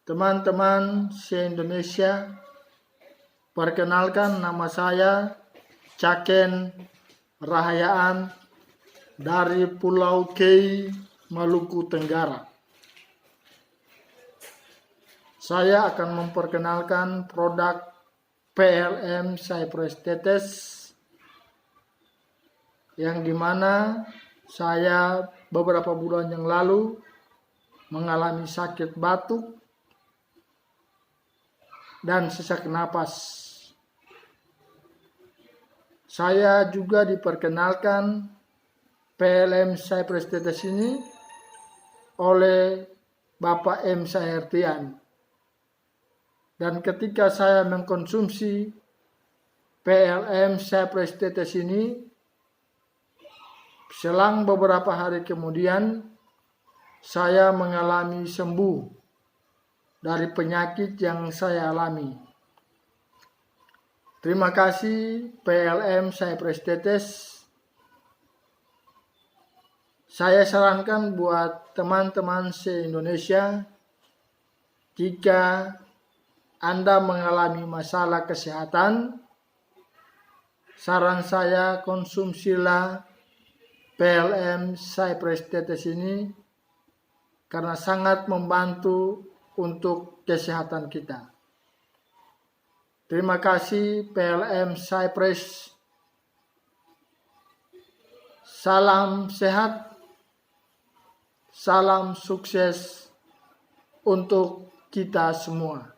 Teman-teman se-Indonesia, perkenalkan nama saya Caken Rahayaan dari Pulau Kei, Maluku Tenggara. Saya akan memperkenalkan produk PLM Cypress Tetes yang dimana saya beberapa bulan yang lalu mengalami sakit batuk dan sesak napas. Saya juga diperkenalkan PLM Cypress Tetes ini oleh Bapak M. Sahertian. Dan ketika saya mengkonsumsi PLM Cypress Tetes ini, selang beberapa hari kemudian saya mengalami sembuh dari penyakit yang saya alami. Terima kasih PLM Cypress Tetes. Saya sarankan buat teman-teman se-Indonesia, jika Anda mengalami masalah kesehatan, saran saya konsumsilah PLM Cypress Tetes ini karena sangat membantu untuk kesehatan kita. Terima kasih PLM Cypress. Salam sehat, salam sukses untuk kita semua.